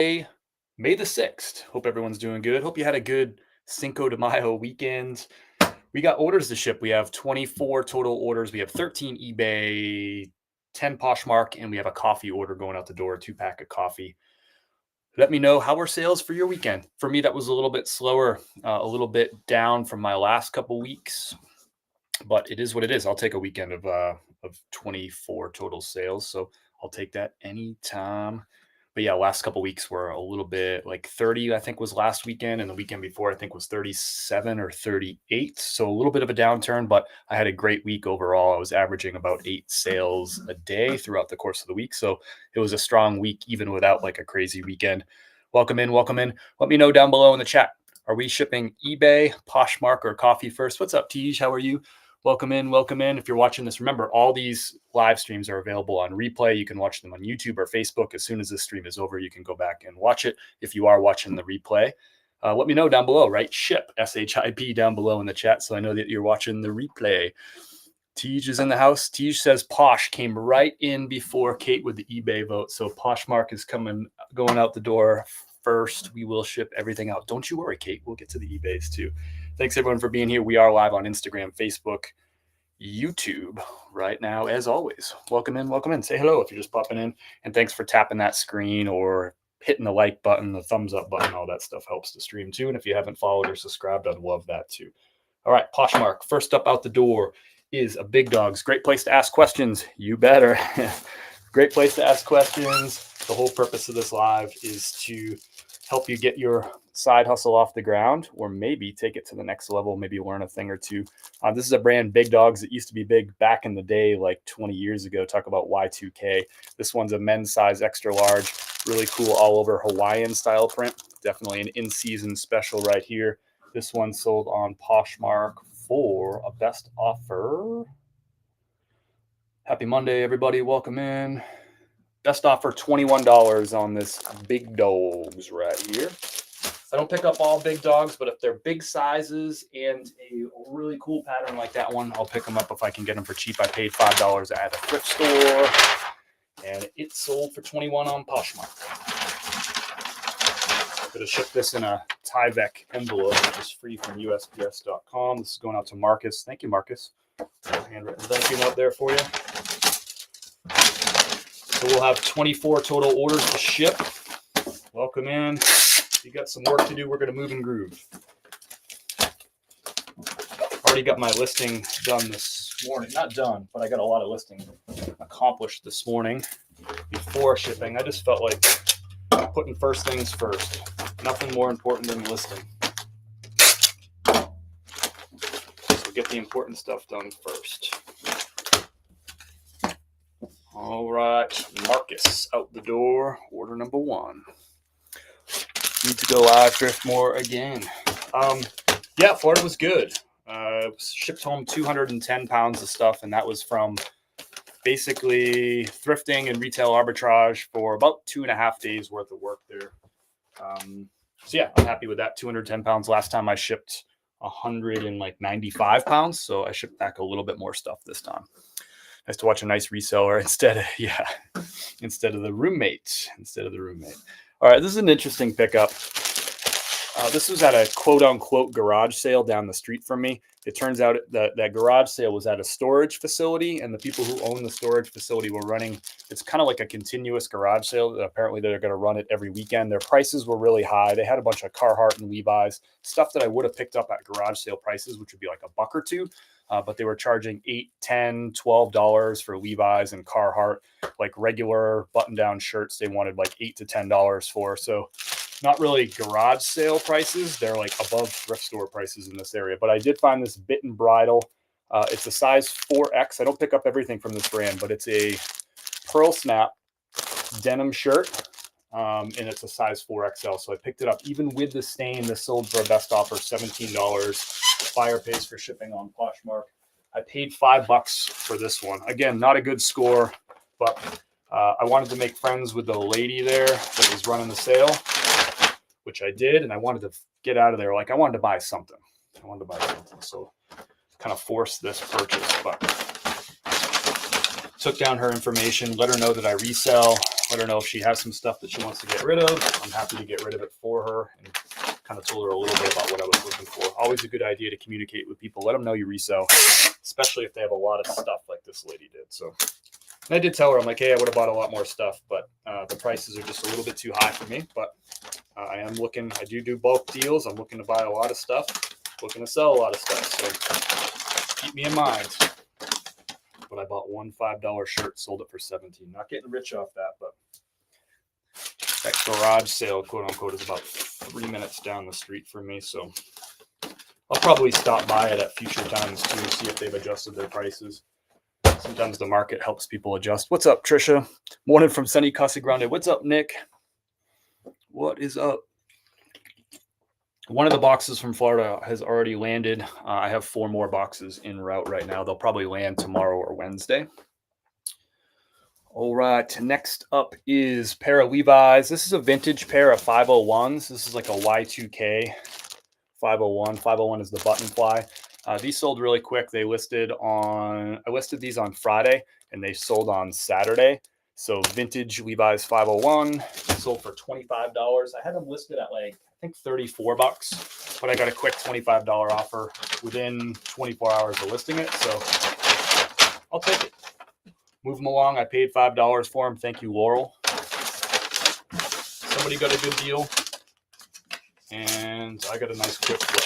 May the 6th. Hope everyone's doing good. Hope you had a good Cinco de Mayo weekend. We got orders to ship. We have 24 total orders. We have 13 eBay, 10 Poshmark, and we have a coffee order going out the door, a 2-pack of coffee. Let me know how were sales for your weekend. For me, that was a little bit slower, a little bit down from my last couple weeks, but it is what it is. I'll take a weekend of 24 total sales, so I'll take that anytime. But yeah, last couple weeks were a little bit like 30, I think was last weekend, and the weekend before I think was 37 or 38. So a little bit of a downturn, but I had a great week overall. I was averaging about 8 sales a day throughout the course of the week. So it was a strong week, even without like a crazy weekend. Welcome in, welcome in. Let me know down below in the chat. Are we shipping eBay, Poshmark, or coffee first? What's up, Tej? How are you? Welcome in, welcome in. If you're watching this, remember all these live streams are available on replay. You can watch them on YouTube or Facebook. As soon as this stream is over, you can go back and watch it. If you are watching the replay, let me know down below, right? Ship, SHIP down below in the chat so I know that you're watching the replay. Tej is in the house. Tej says Posh came right in before Kate with the eBay vote. So Poshmark is going out the door first. We will ship everything out. Don't you worry, Kate. We'll get to the eBays too. Thanks everyone for being here. We are live on Instagram, Facebook, YouTube right now, as always. Welcome in, welcome in. Say hello if you're just popping in. And thanks for tapping that screen or hitting the like button, the thumbs up button. All that stuff helps the stream too. And if you haven't followed or subscribed, I'd love that too. All right, Poshmark, first up out the door is a Big Dogs. Great place to ask questions. You better. Great place to ask questions. The whole purpose of this live is to help you get your side hustle off the ground, or maybe take it to the next level, maybe learn a thing or two. This is a brand, Big Dogs. It used to be big back in the day, like 20 years ago. Talk about Y2K. This one's a men's size, extra large, really cool all over Hawaiian style print. Definitely an in-season special right here. This one sold on Poshmark for a best offer. Happy Monday, everybody. Welcome in. Best offer, $21 on this Big Dogs right here. I don't pick up all Big Dogs, but if they're big sizes and a really cool pattern like that one, I'll pick them up if I can get them for cheap. I paid $5 at a thrift store, and it sold for $21 on Poshmark. I'm going to ship this in a Tyvek envelope, which is free from USPS.com. This is going out to Marcus. Thank you, Marcus. Handwritten thank you note there for you. So we'll have 24 total orders to ship. Welcome in. You got some work to do. We're going to move and groove. Already got my listing done this morning. Not done, but I got a lot of listing accomplished this morning before shipping. I just felt like putting first things first. Nothing more important than listing. So get the important stuff done first. All right, Marcus out the door. Order number 1. Need to go live drift more again. Yeah, Florida was good. Shipped home 210 pounds of stuff, and that was from basically thrifting and retail arbitrage for about 2.5 days worth of work there. So yeah, I'm happy with that. 210 pounds. Last time I shipped 195 pounds, so I shipped back a little bit more stuff this time. Nice to watch a nice reseller instead of the roommate. All right, this is an interesting pickup. This was at a quote-unquote garage sale down the street from me. It turns out that garage sale was at a storage facility, and the people who own the storage facility were running, it's kind of like a continuous garage sale. Apparently, they're going to run it every weekend. Their prices were really high. They had a bunch of Carhartt and Levi's, stuff that I would have picked up at garage sale prices, which would be like $1 or $2. But they were charging $8, $10, $12 for Levi's and Carhartt, like regular button-down shirts. They wanted like $8 to $10 for. So not really garage sale prices. They're like above thrift store prices in this area. But I did find this Bit and Bridle. It's a size 4X. I don't pick up everything from this brand, but it's a pearl snap denim shirt. And it's a size 4XL. So I picked it up even with the stain. This sold for a best offer, $17. Buyer pays for shipping on Poshmark. I paid $5 for this one. Again, not a good score, but I wanted to make friends with the lady there that was running the sale, which I did, and I wanted to get out of there. Like, I wanted to buy something. So kind of forced this purchase, but took down her information, let her know that I resell, let her know if she has some stuff that she wants to get rid of. I'm happy to get rid of it for her, and kind of told her a little bit about what I was looking for. Always a good idea to communicate with people. Let them know you resell, especially if they have a lot of stuff like this lady did. So and I did tell her, I'm like, hey, I would have bought a lot more stuff, but the prices are just a little bit too high for me. But I am looking, I do bulk deals. I'm looking to buy a lot of stuff, looking to sell a lot of stuff. So keep me in mind. But I bought one $5 shirt, sold it for $17. Not getting rich off that, but that garage sale, quote unquote, is about 3 minutes down the street from me. So I'll probably stop by it at future times too, see if they've adjusted their prices. Sometimes the market helps people adjust. What's up, Trisha? Morning from sunny Casa Grande. What's up, Nick? What is up? One of the boxes from Florida has already landed. I have 4 more boxes en route right now. They'll probably land tomorrow or Wednesday. All right, next up is pair of Levi's. This is a vintage pair of 501s. This is like a Y2K 501. 501 is the button fly. These sold really quick. I listed these on Friday and they sold on Saturday. So vintage Levi's 501 sold for $25. I had them listed at like, I think $34, but I got a quick $25 offer within 24 hours of listing it. So I'll take it. Move them along. I paid $5 for them. Thank you, Laurel. Somebody got a good deal, and I got a nice quick flip.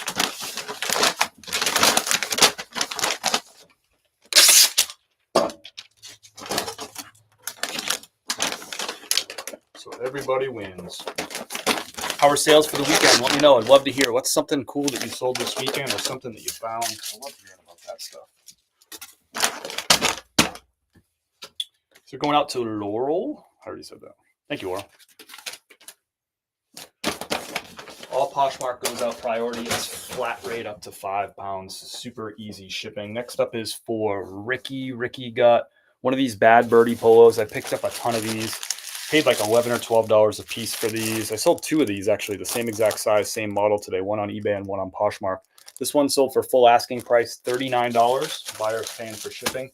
So everybody wins. How are sales for the weekend? Let me know. I'd love to hear. What's something cool that you sold this weekend or something that you found? I love hearing about that stuff. So going out to Laurel. I already said that. Thank you, Laurel. All Poshmark goes out priority. It's flat rate up to £5. Super easy shipping. Next up is for Ricky. Ricky got one of these Bad Birdie polos. I picked up a ton of these. Paid like $11 or $12 a piece for these. I sold 2 of these actually, the same exact size, same model today. One on eBay and one on Poshmark. This one sold for full asking price, $39. Buyer's paying for shipping.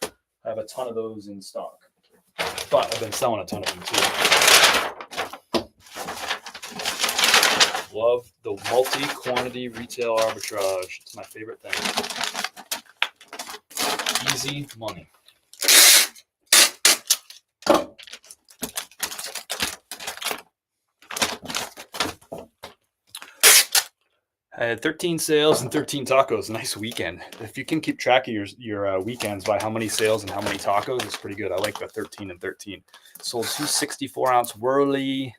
I have a ton of those in stock, but I've been selling a ton of them too. Love the multi-quantity retail arbitrage. It's my favorite thing. Easy money. I had 13 sales and 13 tacos. Nice weekend. If you can keep track of your weekends by how many sales and how many tacos, it's pretty good. I like the 13 and 13. Sold 2 64-ounce Whirly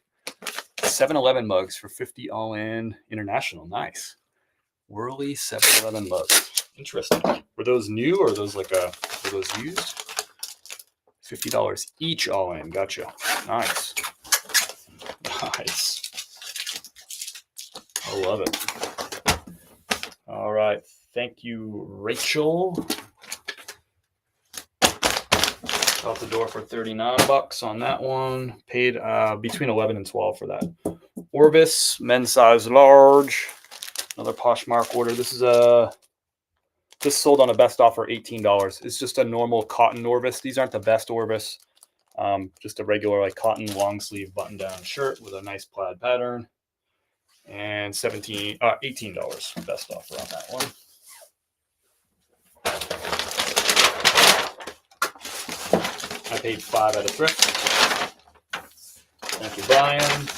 7-Eleven mugs for $50 all in. International. Nice. Whirly 7-Eleven mugs. Interesting. Were those new or were those used? $50 each all in. Gotcha. Nice. Nice. I love it. All right. Thank you, Rachel. Out the door for $39 on that one. Paid between 11 and 12 for that. Orvis, men's size large. Another Poshmark order. This sold on a best offer, $18. It's just a normal cotton Orvis. These aren't the best Orvis. Just a regular like cotton long sleeve button down shirt with a nice plaid pattern. And $18 best offer on that one. I paid $5 at a thrift. Thank you, Brian.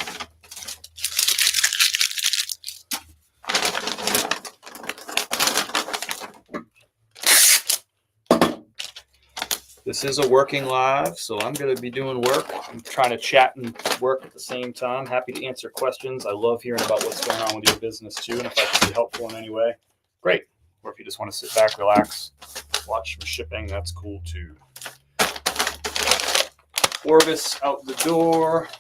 This is a working live, so I'm going to be doing work. I'm trying to chat and work at the same time. Happy to answer questions. I love hearing about what's going on with your business too, and if I can be helpful in any way, great. Or if you just want to sit back, relax, watch some shipping, that's cool too. Orvis out the door.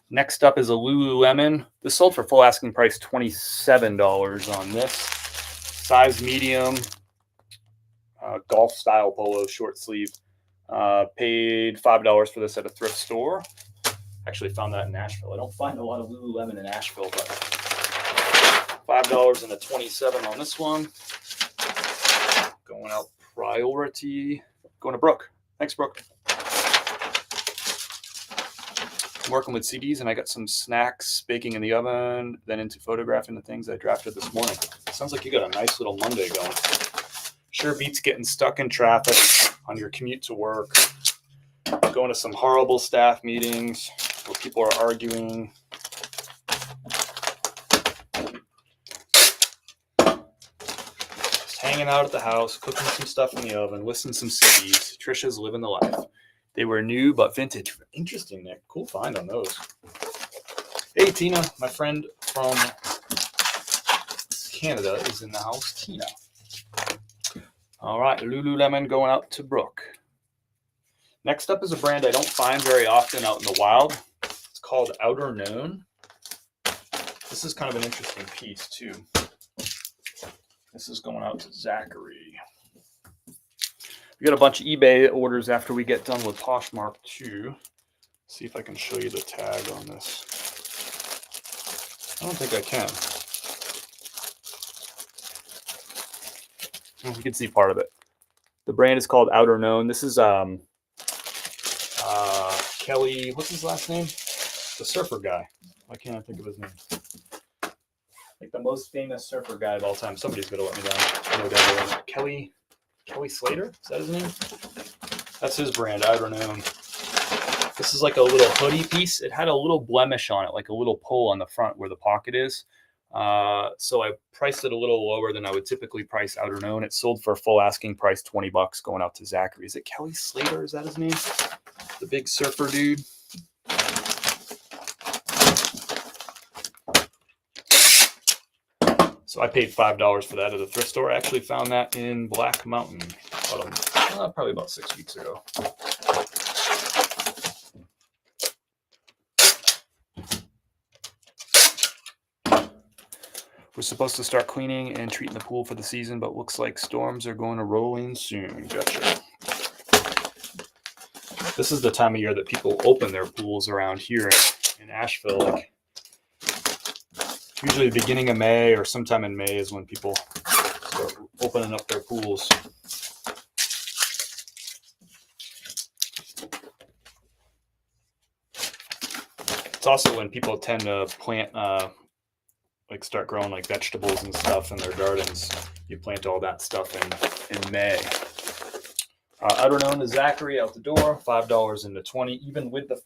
Next up is a Lululemon. This sold for full asking price, $27 on this. Size medium. Golf style polo, short sleeve. Paid $5 for this at a thrift store. Actually found that in Nashville. I don't find a lot of Lululemon in Nashville, but $5 and a 27 on this one. Going out priority. going to Brooke. Thanks, Brooke. I'm working with CDs, and I got some snacks baking in the oven, then into photographing the things I drafted this morning. Sounds like you got a nice little Monday going. Sure beats getting stuck in traffic on your commute to work, going to some horrible staff meetings where people are arguing. Just hanging out at the house, cooking some stuff in the oven, listening to some CDs. Trisha's living the life. They were new but vintage. Interesting, Nick. Cool find on those. Hey, Tina, my friend from Canada is in the house. Tina. All right, Lululemon going out to Brooke. Next up is a brand I don't find very often out in the wild. It's called Outer Known. This is kind of an interesting piece, too. This is going out to Zachary. We got a bunch of eBay orders after we get done with Poshmark too. See if I can show you the tag on this. I don't think I can. Oh, you can see part of it. The brand is called Outer Known. This is Kelly. What's his last name? The surfer guy. Why can't I think of his name? Like the most famous surfer guy of all time. Somebody's gonna let me down. Kelly Slater? Is that his name? That's his brand, Outer Known. This is like a little hoodie piece. It had a little blemish on it, like a little pull on the front where the pocket is. So I priced it a little lower than I would typically price Outer Known. It sold for full asking price, $20, going out to Zachary. Is it Kelly Slater? Is that his name? The big surfer dude. So I paid $5 for that at a thrift store. I actually found that in Black Mountain probably about 6 weeks ago. We're supposed to start cleaning and treating the pool for the season, but looks like storms are going to roll in soon. Gotcha. This is the time of year that people open their pools around here in Asheville. Like, usually the beginning of May or sometime in May is when people start opening up their pools. It's also when people tend to plant, start growing like vegetables and stuff in their gardens. You plant all that stuff in May. Outer Known to Zachary out the door, $5 into $20, even with a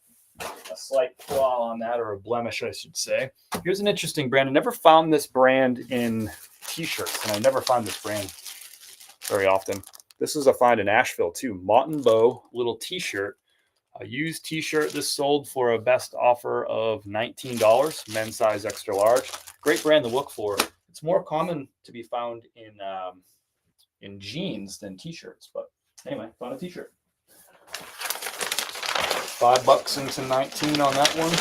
slight flaw on that, or a blemish, I should say. Here's an interesting brand. I never found this brand in t-shirts, and I never find this brand very often. This is a find in Asheville too. Mott and Bow little t-shirt, a used t-shirt. This sold for a best offer of $19, men's size extra large. Great brand to look for. It's more common to be found in jeans than t-shirts, but anyway, found a t-shirt. $5 into 19 on that one.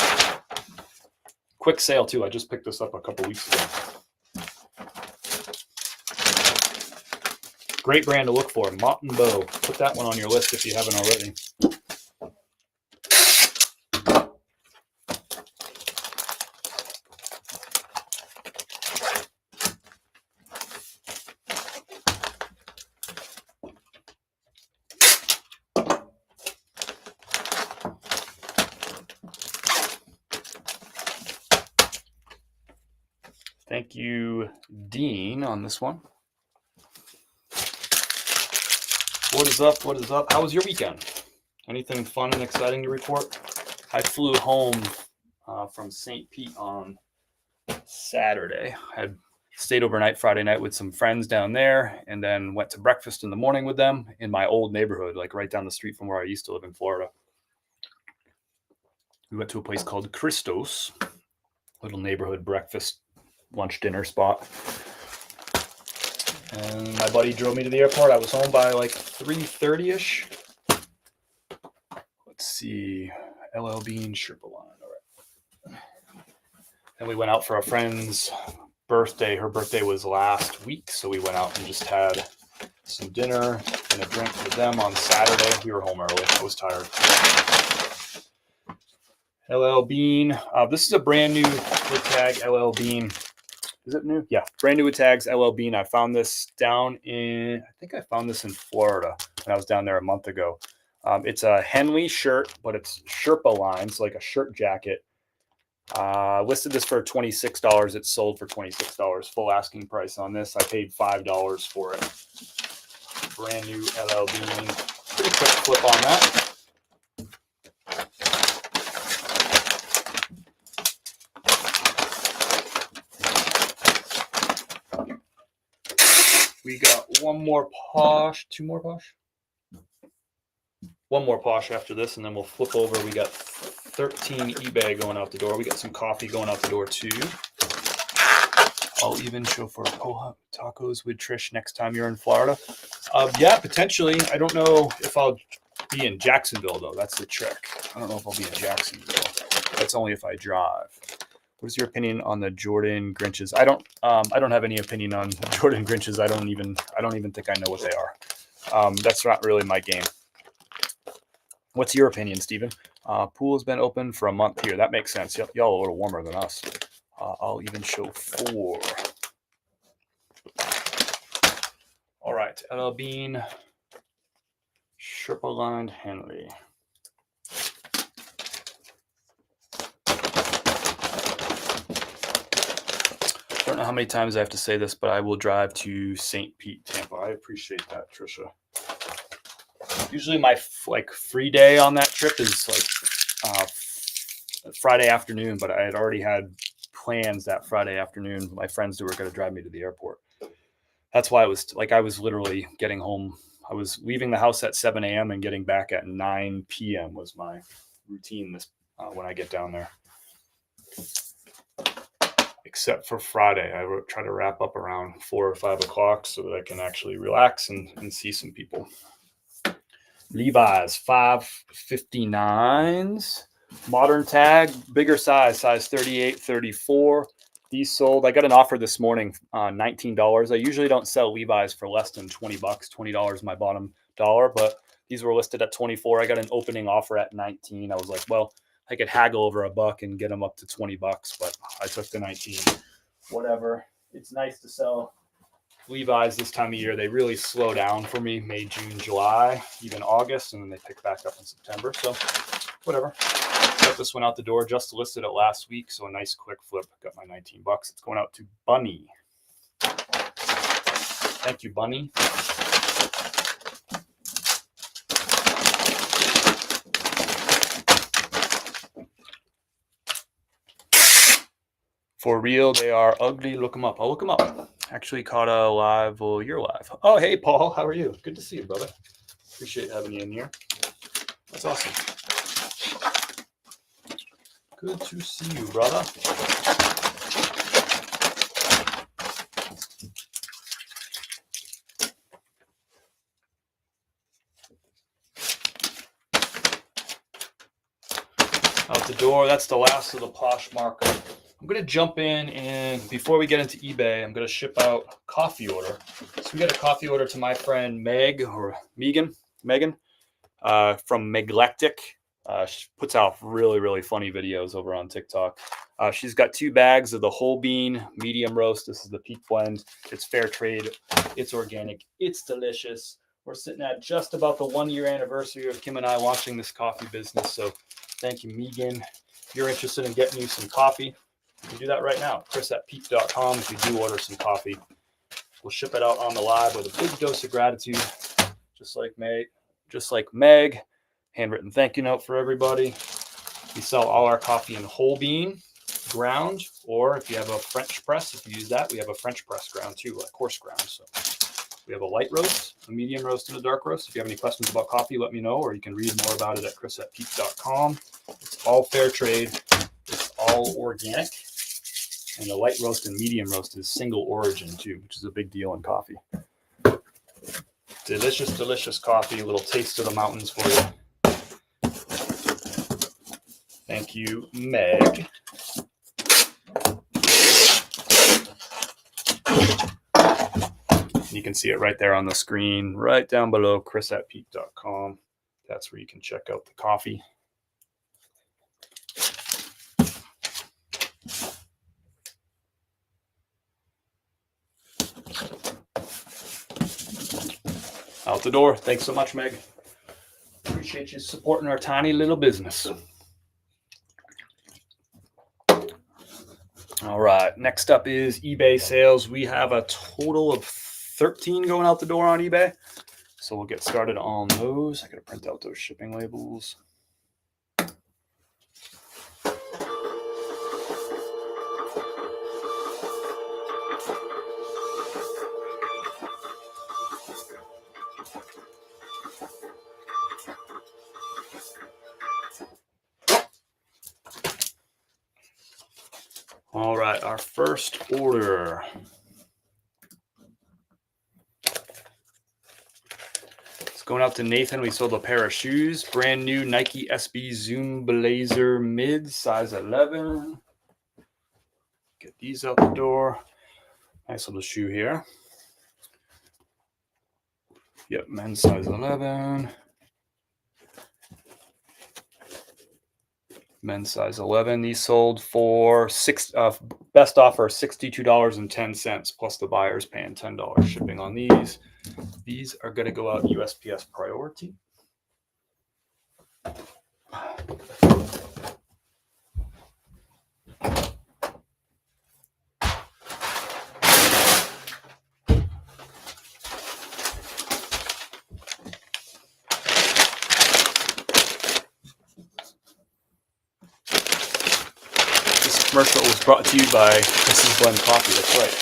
Quick sale too. I just picked this up a couple weeks ago. Great brand to look for, Mott and Bow. Put that one on your list if you haven't already. Thank you, Dean, on this one. What is up? What is up? How was your weekend? Anything fun and exciting to report? I flew home from St. Pete on Saturday. I had stayed overnight Friday night with some friends down there, and then went to breakfast in the morning with them in my old neighborhood, like right down the street from where I used to live in Florida. We went to a place called Christos, little neighborhood breakfast, lunch, dinner spot. And my buddy drove me to the airport. I was home by like 3:30ish. Let's see, LL Bean, Sherpa Line. All right. Then we went out for a friend's birthday. Her birthday was last week, so we went out and just had some dinner and a drink with them on Saturday. We were home early. I was tired. LL Bean. This is a brand new wood tag, LL Bean. Is it new? Yeah, brand new with tags, LL Bean. I found this down in, I think I found this in Florida. when I was down there a month ago. It's a Henley shirt, but it's Sherpa lines, like a shirt jacket. Listed this for $26. It's sold for $26. Full asking price on this. I paid $5 for it. Brand new LL Bean. Pretty quick flip on that. We got one more Posh, two more Posh. One more Posh after this, and then we'll flip over. We got 13 eBay going out the door. We got some coffee going out the door too. I'll even show for Poha tacos with Trish next time you're in Florida. Yeah, potentially. I don't know if I'll be in Jacksonville though. That's the trick. I don't know if I'll be in Jacksonville. That's only if I drive. What is your opinion on the Jordan Grinches? I don't have any opinion on Jordan Grinches. I don't even think I know what they are. That's not really my game. What's your opinion, Steven? Pool has been open for a month here. That makes sense. Y'all a little warmer than us. I'll even show 4. All right, LL Bean, Sherpa lined Henley. I don't know how many times I have to say this, but I will drive to St. Pete, Tampa. I appreciate that, Trisha. Usually my free day on that trip is Friday afternoon, but I had already had plans that Friday afternoon. My friends who were going to drive me to the airport. That's why I was literally getting home. I was leaving the house at 7 a.m. and getting back at 9 p.m. was my routine when I get down there. Except for Friday. I try to wrap up around 4 or 5 o'clock so that I can actually relax and see some people. Levi's 559s. Modern tag, bigger size 38, 34. These sold. I got an offer this morning, $19. I usually don't sell Levi's for less than $20. $20 my bottom dollar, but these were listed at 24. I got an opening offer at 19. I was like, well, I could haggle over $1 and get them up to $20, but I took the 19. Whatever. It's nice to sell Levi's this time of year. They really slow down for me May, June, July, even August, and then they pick back up in September. So whatever. Got this one out the door. Just listed it last week, so a nice quick flip. Got my $19. It's going out to Bunny. Thank you, Bunny. For real, they are ugly. Look them up. I'll look them up. Actually caught a live. Well, you're live. Oh, hey, Paul. How are you? Good to see you, brother. Appreciate having you in here. That's awesome. Good to see you, brother. Out the door. That's the last of the Poshmark. I'm going to jump in, and before we get into eBay, I'm going to ship out a coffee order. So we got a coffee order to my friend Megan from Meglectic. She puts out really, really funny videos over on TikTok. She's got 2 bags of the whole bean medium roast. This is the Peak Blend. It's fair trade. It's organic. It's delicious. We're sitting at just about the 1-year anniversary of Kim and I launching this coffee business. So thank you, Megan. If you're interested in getting you some coffee, you can do that right now. Chris@peak.com. If you do order some coffee, we'll ship it out on the live with a big dose of gratitude, just like Meg. Handwritten thank you note for everybody. We sell all our coffee in whole bean ground, or if you have a French press, if you use that, we have a French press ground too, like coarse ground. So we have a light roast, a medium roast, and a dark roast. If you have any questions about coffee, let me know, or you can read more about it at chris@peak.com. It's all fair trade. It's all organic. And the light roast and medium roast is single origin too, which is a big deal in coffee. Delicious, delicious coffee. A little taste of the mountains for you. Thank you, Meg. You can see it right there on the screen, right down below, chris@peak.com. That's where you can check out the coffee. out the door. Thanks so much, Meg. Appreciate you supporting our tiny little business. All right, next up is eBay sales. We have a total of 13 going out the door on eBay. So we'll get started on those. I gotta print out those shipping labels. All right, our first order. It's going out to Nathan. We sold a pair of shoes, brand new Nike SB Zoom Blazer mid, size 11. Get these out the door. Nice little shoe here. Yep, men's size 11. Men's size 11. These sold for best offer $62.10 plus the buyer's paying $10 shipping on these. These are going to go out USPS priority. Commercial was brought to you by Mrs. Blend Coffee. That's right.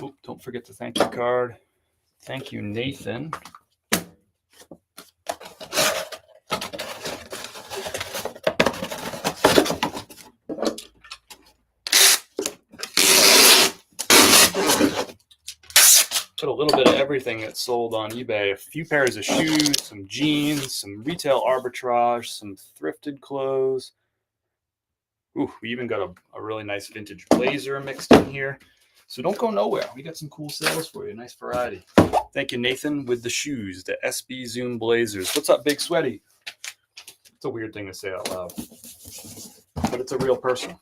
Oop, don't forget the thank you card. Thank you, Nathan. Put a little bit of everything that's sold on eBay. A few pairs of shoes, some jeans, some retail arbitrage, some thrifted clothes. Ooh, we even got a really nice vintage blazer mixed in here. So don't go nowhere. We got some cool sales for you. Nice variety. Thank you, Nathan, with the shoes, the SB Zoom Blazers. What's up, Big Sweaty? It's a weird thing to say out loud, but it's a real person.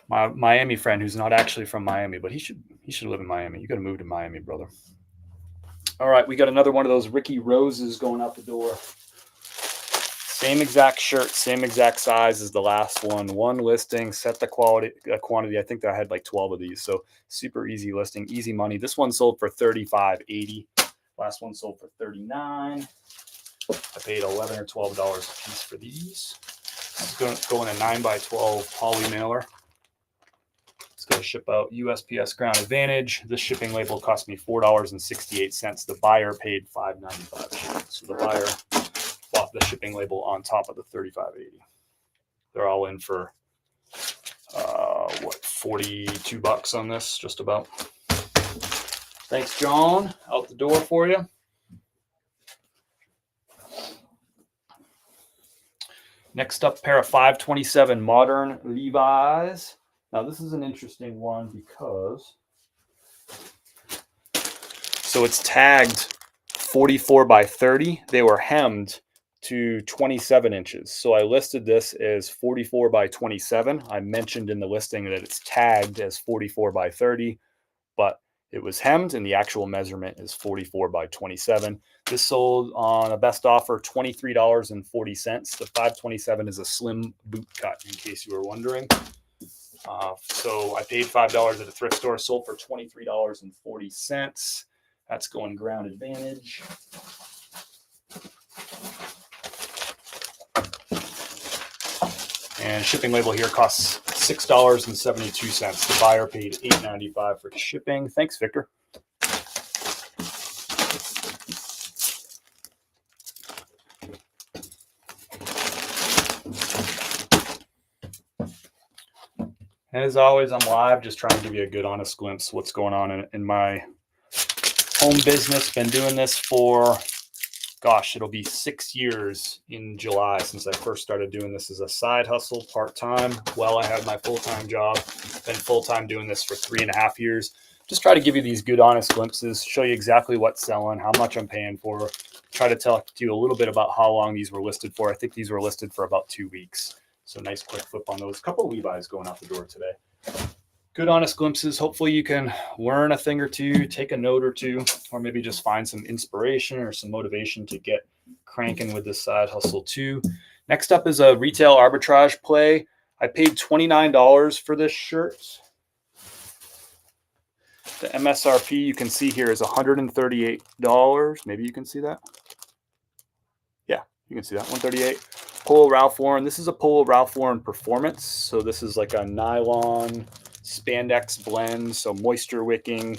My Miami friend who's not actually from Miami, but he should live in Miami. You got to move to Miami, brother. All right, we got another one of those Ricky Roses going out the door. Same exact shirt, same exact size as the last one. One listing, set the quantity. I think I had like 12 of these, so super easy listing, easy money. This one sold for $35.80. Last one sold for $39. I paid $11 or $12 a piece for these. It's going to go in a 9x12 poly mailer. It's going to ship out USPS Ground Advantage. This shipping label cost me $4.68. The buyer paid $5.95. So the buyer bought the shipping label on top of the $35.80. They're all in for $42 on this, just about. Thanks, John. Out the door for you. Next up, pair of 527 modern Levi's. Now, this is an interesting one because so it's tagged 44 by 30. They were hemmed to 27 inches. So I listed this as 44 by 27. I mentioned in the listing that it's tagged as 44 by 30, but it was hemmed and the actual measurement is 44 by 27. This sold on a best offer, $23.40. The 527 is a slim boot cut, in case you were wondering. So I paid $5 at a thrift store, sold for $23.40. That's going Ground Advantage. And shipping label here costs $6.72. The buyer paid $8.95 for shipping. Thanks, Victor. As always, I'm live, just trying to give you a good, honest glimpse of what's going on in my home business. Been doing this for, gosh, it'll be 6 years in July since I first started doing this as a side hustle, part-time, while I had my full-time job. Been full-time doing this for 3.5 years. just try to give you these good, honest glimpses, show you exactly what's selling, how much I'm paying for, try to tell you a little bit about how long these were listed for. I think these were listed for about 2 weeks. So nice quick flip on those. A couple of Levi's going out the door today. Good, honest glimpses. Hopefully you can learn a thing or two, take a note or two, or maybe just find some inspiration or some motivation to get cranking with this side hustle too. Next up is a retail arbitrage play. I paid $29 for this shirt. The MSRP you can see here is $138. Maybe you can see that. Yeah, you can see that, $138. Polo Ralph Lauren. This is a Polo Ralph Lauren Performance. So this is like a nylon spandex blend, so moisture wicking,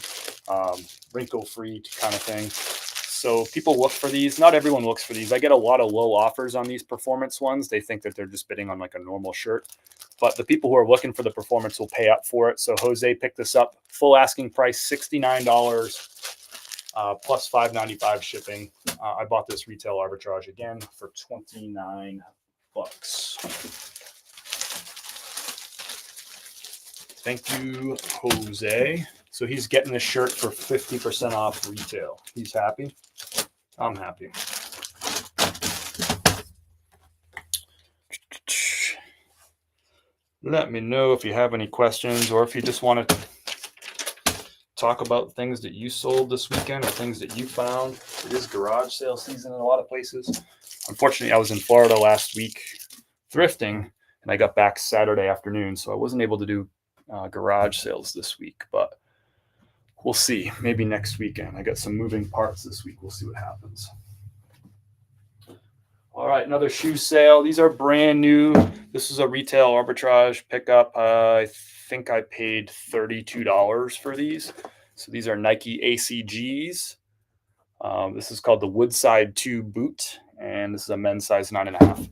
wrinkle free kind of thing. So people look for these. Not everyone looks for these. I get a lot of low offers on these performance ones. They think that they're just bidding on like a normal shirt, but the people who are looking for the performance will pay up for it. So Jose picked this up, full asking price $69 plus $5.95 shipping. I bought this retail arbitrage again for $29. Thank you, Jose. So he's getting this shirt for 50% off retail. He's happy. I'm happy. Let me know if you have any questions or if you just want to talk about things that you sold this weekend or things that you found. It is garage sale season in a lot of places. Unfortunately, I was in Florida last week thrifting, and I got back Saturday afternoon, so I wasn't able to do garage sales this week, but we'll see. Maybe next weekend. I got some moving parts this week. We'll see what happens. All right, another shoe sale. These are brand new. This is a retail arbitrage pickup. I think I paid $32 for these. So these are Nike ACGs. This is called the Woodside 2 boot, and this is a men's size 9.5.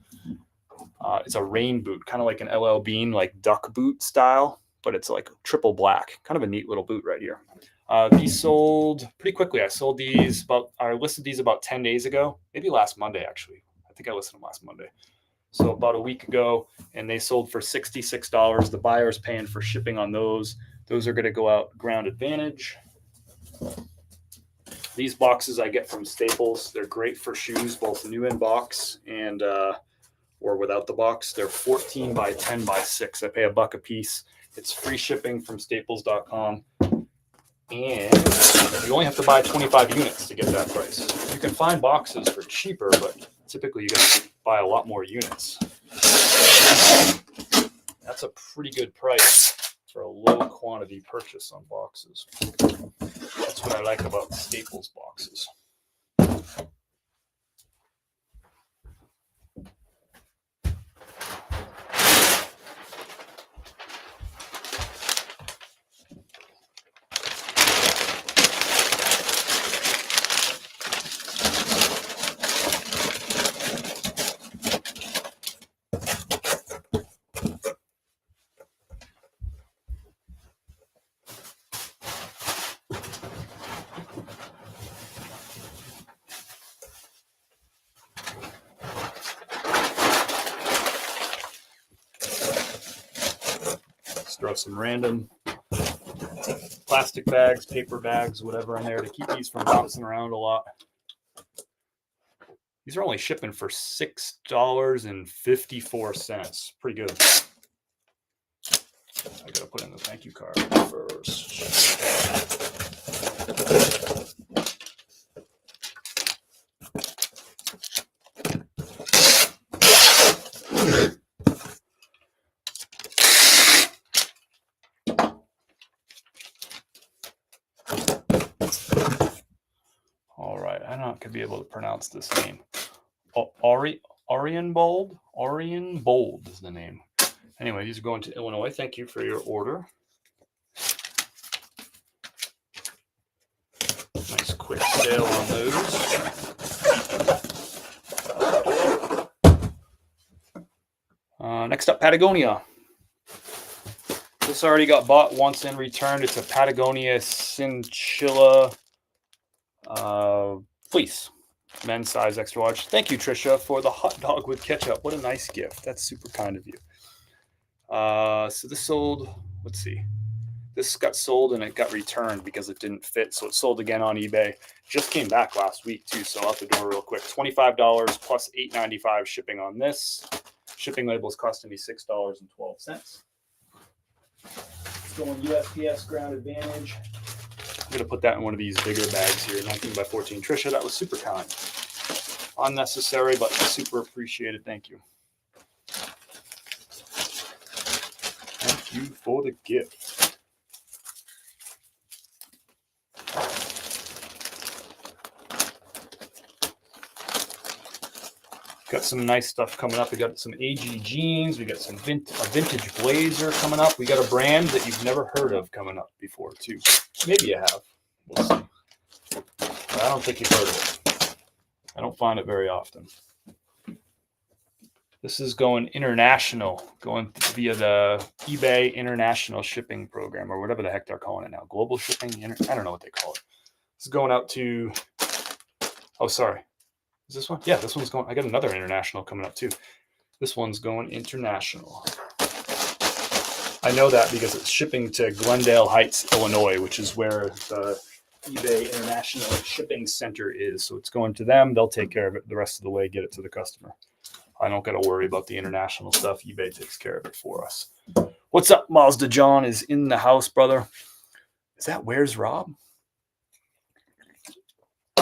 It's a rain boot, kind of like an LL Bean, like duck boot style, but it's like triple black. Kind of a neat little boot right here. These sold pretty quickly. I listed these about 10 days ago, maybe last Monday, actually. I think I listed them last Monday. So about a week ago, and they sold for $66. The buyer's paying for shipping on those. Those are going to go out Ground Advantage. These boxes I get from Staples. They're great for shoes, both new in box and or without the box. They're 14 by 10 by 6. I pay $1 a piece. It's free shipping from staples.com. And you only have to buy 25 units to get that price. You can find boxes for cheaper, but typically you got to buy a lot more units. That's a pretty good price for a low quantity purchase on boxes. That's what I like about Staples boxes. Throw some random plastic bags, paper bags, whatever in there to keep these from bouncing around a lot. These are only shipping for $6.54. Pretty good. I gotta put in the thank you card first. All right, I'm not gonna be able to pronounce this name. Orion Bold is the name. Anyway, these are going to Illinois. Thank you for your order. Nice quick sale on those. Next up, Patagonia. This already got bought once and returned. It's a Patagonia Cinchilla fleece. Men's size extra large. Thank you, Trisha, for the hot dog with ketchup. What a nice gift. That's super kind of you. So this sold, let's see. This got sold and it got returned because it didn't fit. So it sold again on eBay. Just came back last week too. So out the door real quick. $25 plus $8.95 shipping on this. Shipping labels costing me $6.12. It's going USPS ground advantage. I'm going to put that in one of these bigger bags here. 19 by 14. Trisha, that was super kind. Unnecessary, but super appreciated. Thank you. Thank you for the gift. Got some nice stuff coming up. We got some AG jeans. We got some a vintage blazer coming up. We got a brand that you've never heard of coming up before too. Maybe you have. We'll see. But I don't think you've heard of it. I don't find it very often. This is going international, going via the eBay international shipping program or whatever the heck they're calling it now. Global shipping? I don't know what they call it. This is going out to, oh, sorry. Is this one? Yeah, this one's going, I got another international coming up too. This one's going international. I know that because it's shipping to Glendale Heights, Illinois, which is where the eBay International Shipping Center is. So it's going to them. They'll take care of it the rest of the way, get it to the customer. I don't got to worry about the international stuff. eBay takes care of it for us. What's up? Mazda John is in the house, brother. Is that Where's Rob?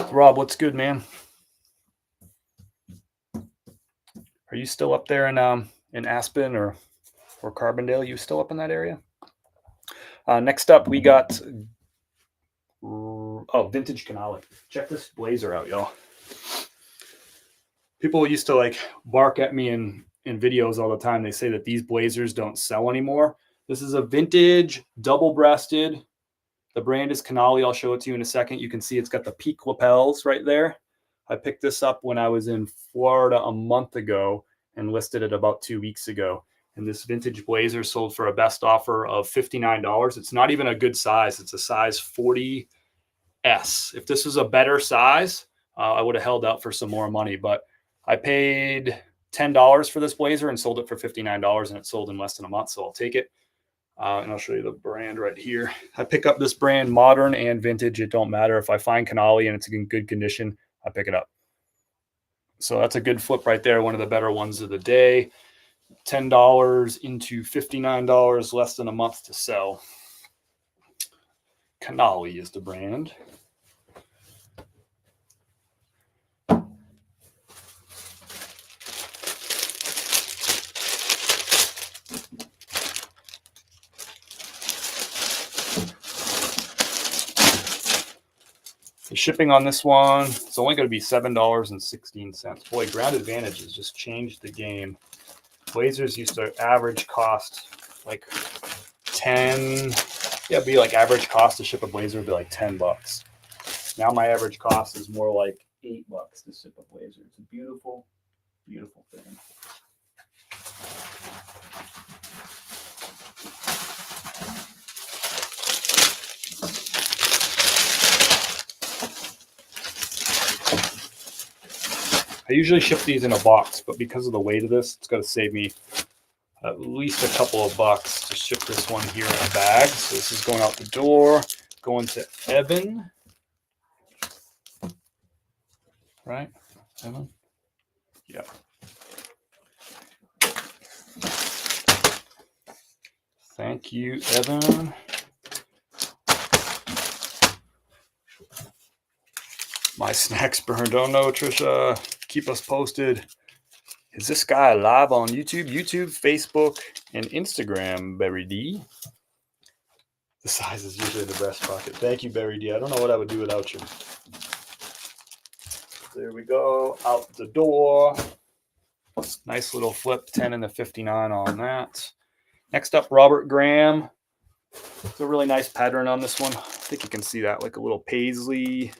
Rob, what's good, man? Are you still up there in Aspen or Carbondale? You still up in that area? Next up, we got vintage Canali. Check this blazer out, y'all. People used to like bark at me in videos all the time. They say that these blazers don't sell anymore. This is a vintage double-breasted. The brand is Canali. I'll show it to you in a second. You can see it's got the peak lapels right there. I picked this up when I was in Florida a month ago and listed it about 2 weeks ago. And this vintage blazer sold for a best offer of $59. It's not even a good size. It's a size 40S. If this was a better size, I would have held out for some more money. But I paid $10 for this blazer and sold it for $59, and it sold in less than a month. So I'll take it. And I'll show you the brand right here. I pick up this brand, modern and vintage. It don't matter. If I find Canali and it's in good condition, I pick it up. So that's a good flip right there. One of the better ones of the day. $10 into $59, less than a month to sell. Canali is the brand. The shipping on this one, it's only going to be $7.16. Boy, Ground Advantage has just changed the game. Blazers used to average cost like 10. Yeah, it'd be like average cost to ship a blazer would be like $10. Now my average cost is more like $8 to ship a blazer. It's a beautiful, beautiful thing. I usually ship these in a box, but because of the weight of this, it's going to save me at least a couple of bucks to ship this one here in a bag. So this is going out the door, going to Evan. Right? Evan? Yeah. Thank you, Evan. My snacks burned. Oh no, Trisha. Keep us posted. Is this guy live on YouTube? YouTube, Facebook, and Instagram, Barry D. The size is usually the breast pocket. Thank you, Barry D. I don't know what I would do without you. There we go. Out the door. Nice little flip. 10 and the 59 on that. Next up, Robert Graham. It's a really nice pattern on this one. I think you can see that, like a little paisley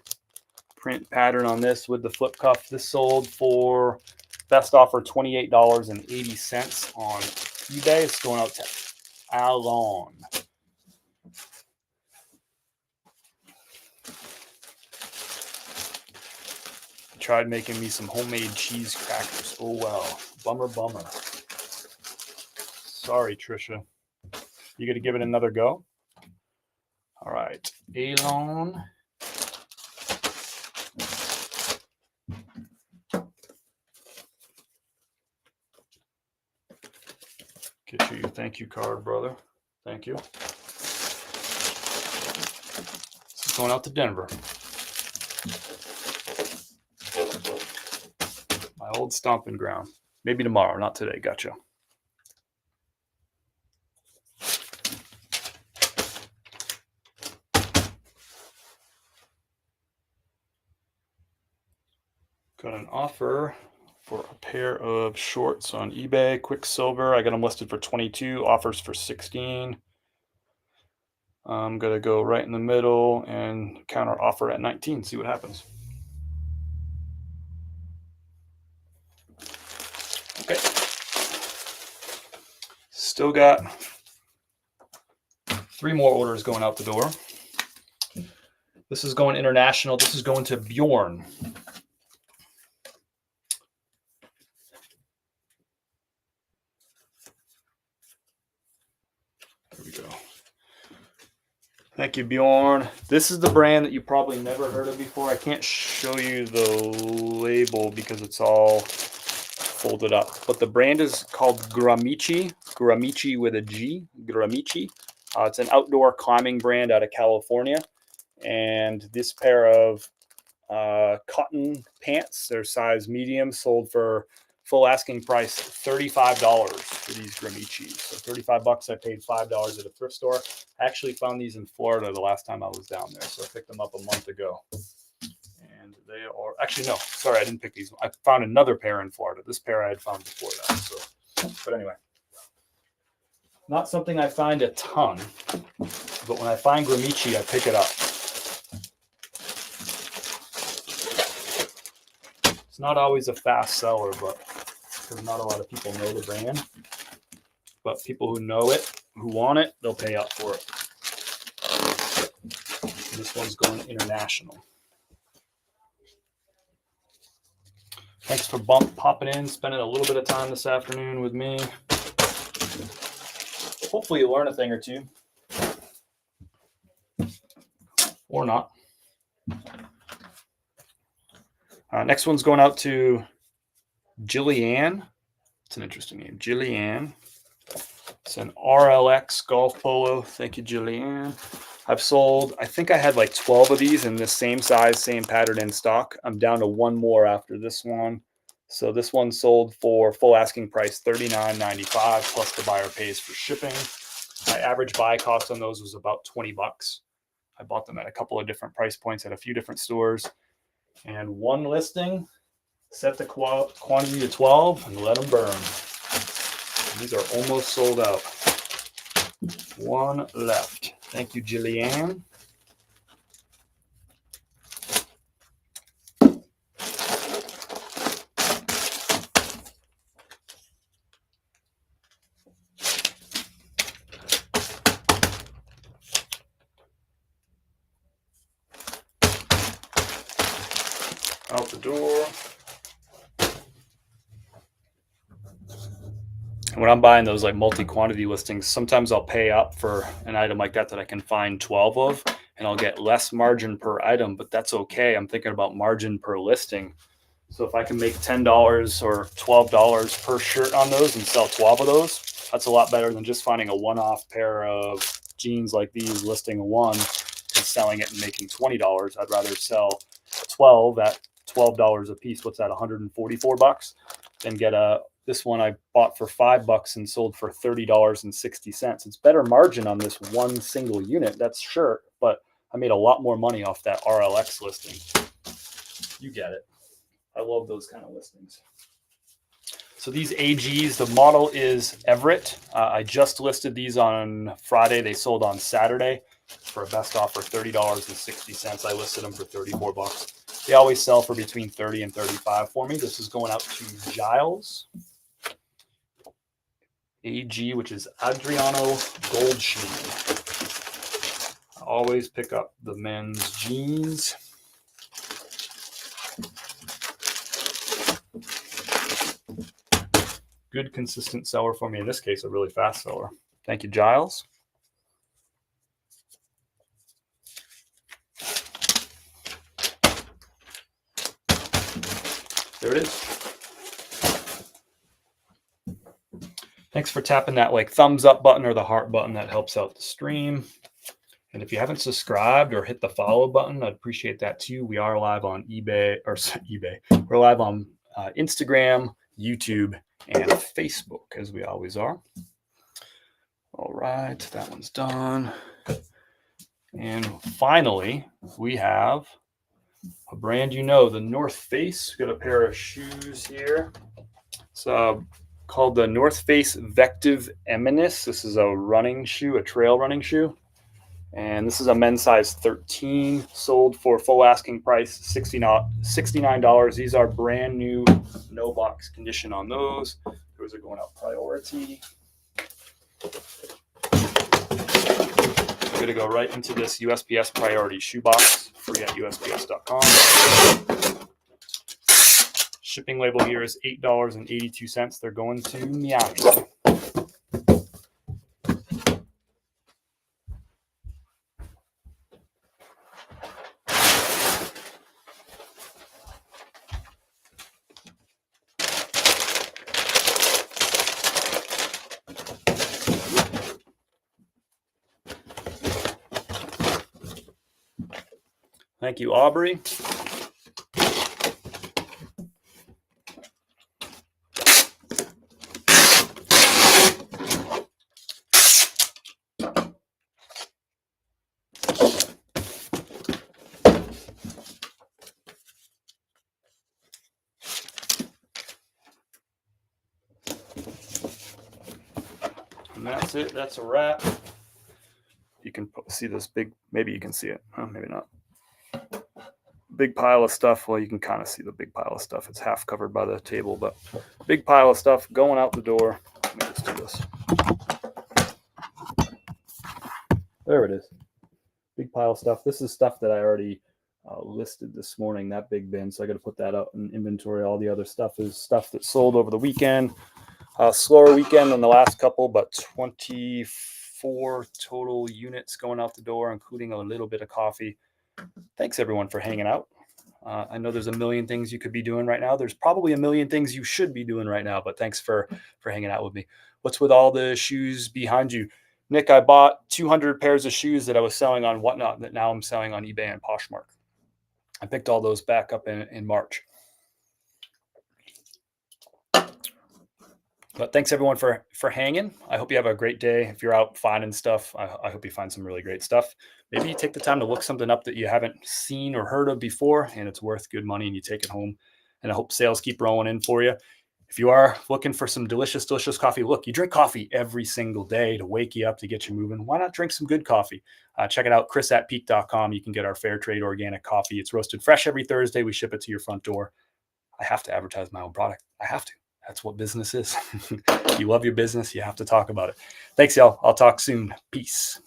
print pattern on this with the flip cuff. This sold for best offer $28.80 on eBay. It's going out to Alon. Tried making me some homemade cheese crackers. Oh well. Bummer, bummer. Sorry, Trisha. You gonna give it another go? All right, Elon. Get you your thank you card, brother. Thank you. This is going out to Denver. My old stomping ground. Maybe tomorrow, not today. Gotcha. Got an offer for a pair of shorts on eBay, Quicksilver. I got them listed for 22, offers for 16. I'm gonna go right in the middle and counter offer at 19, see what happens. Okay. Still got 3 more orders going out the door. This is going international. This is going to Bjorn. There we go. Thank you, Bjorn. This is the brand that you probably never heard of before. I can't show you the label because it's all folded up. But the brand is called Gramici. Gramici with a G. Gramici. It's an outdoor climbing brand out of California. And this pair of cotton pants, they're size medium, sold for full asking price $35 for these Gramici. So 35 bucks. I paid $5 at a thrift store. I actually found these in Florida the last time I was down there, so I picked them up a month ago. And they are actually, no, sorry, I didn't pick these. I found another pair in Florida. This pair I had found before that. So, but anyway, not something I find a ton, but when I find Gramici, I pick it up. It's not always a fast seller, but because not a lot of people know the brand. But people who know it, who want it, they'll pay up for it. And this one's going international. Thanks for popping in, spending a little bit of time this afternoon with me. Hopefully you learn a thing or two. Or not. Next one's going out to Jillian. It's an interesting name. Jillian. It's an RLX golf polo. Thank you, Jillian. I've sold, I think I had like 12 of these in the same size, same pattern in stock. I'm down to 1 more after this one. So this one sold for full asking price $39.95 plus the buyer pays for shipping. My average buy cost on those was about 20 bucks. I bought them at a couple of different price points at a few different stores. And one listing, set the quantity to 12 and let them burn. And these are almost sold out. 1 left. Thank you, Jillian. Out the door. When I'm buying those like multi-quantity listings, sometimes I'll pay up for an item like that I can find 12 of, and I'll get less margin per item, but that's okay. I'm thinking about margin per listing. So if I can make $10 or $12 per shirt on those and sell 12 of those, that's a lot better than just finding a one-off pair of jeans like these, listing 1 and selling it and making $20. I'd rather sell 12 at $12 a piece. What's that, 144 bucks? Then get this one I bought for $5 and sold for $30.60. It's better margin on this one single unit, that's sure, but I made a lot more money off that RLX listing. You get it. I love those kind of listings. So these AGs, the model is Everett. I just listed these on Friday. They sold on Saturday for a best offer, $30.60. I listed them for 34 bucks. They always sell for between 30 and 35 for me. This is going out to Giles. AG, which is Adriano Goldschmied. I always pick up the men's jeans. Good, consistent seller for me. In this case, a really fast seller. Thank you, Giles. there it is. Thanks for tapping that like thumbs up button or the heart button. That helps out the stream. And if you haven't subscribed or hit the follow button, I'd appreciate that too. We are live on eBay. We're live on Instagram, YouTube, and Facebook, as we always are. All right, that one's done. And finally, we have a brand the North Face. Got a pair of shoes here. It's called the North Face Vective Eminis. This is a running shoe, a trail running shoe. And this is a men's size 13, sold for full asking price, $69. These are brand new, no box condition on those. Those are going out priority. We're going to go right into this USPS priority shoebox, free at USPS.com. Shipping label here is $8.82. They're going to Meow. Thank you, Aubrey. And that's it. That's a wrap. You can see this big, maybe you can see it. Oh, maybe not. Big pile of stuff. Well, you can kind of see the big pile of stuff. It's half covered by the table, but big pile of stuff going out the door. Let me just do this. There it is. Big pile of stuff. This is stuff that I already listed this morning, that big bin. So I got to put that out in inventory. All the other stuff is stuff that sold over the weekend. Slower weekend than the last couple, but 24 total units going out the door, including a little bit of coffee. Thanks everyone for hanging out. I know there's a million things you could be doing right now. There's probably a million things you should be doing right now, but thanks for hanging out with me. What's with all the shoes behind you? Nick, I bought 200 pairs of shoes that I was selling on Whatnot that now I'm selling on eBay and Poshmark. I picked all those back up in March. But thanks everyone for hanging. I hope you have a great day. If you're out finding stuff, I hope you find some really great stuff. Maybe you take the time to look something up that you haven't seen or heard of before, and it's worth good money, and you take it home. And I hope sales keep rolling in for you. If you are looking for some delicious, delicious coffee, look, you drink coffee every single day to wake you up, to get you moving. Why not drink some good coffee? Check it out, chris@peak.com. You can get our fair trade organic coffee. It's roasted fresh every Thursday. We ship it to your front door. I have to advertise my own product. I have to. That's what business is. You love your business. You have to talk about it. Thanks, y'all. I'll talk soon. Peace.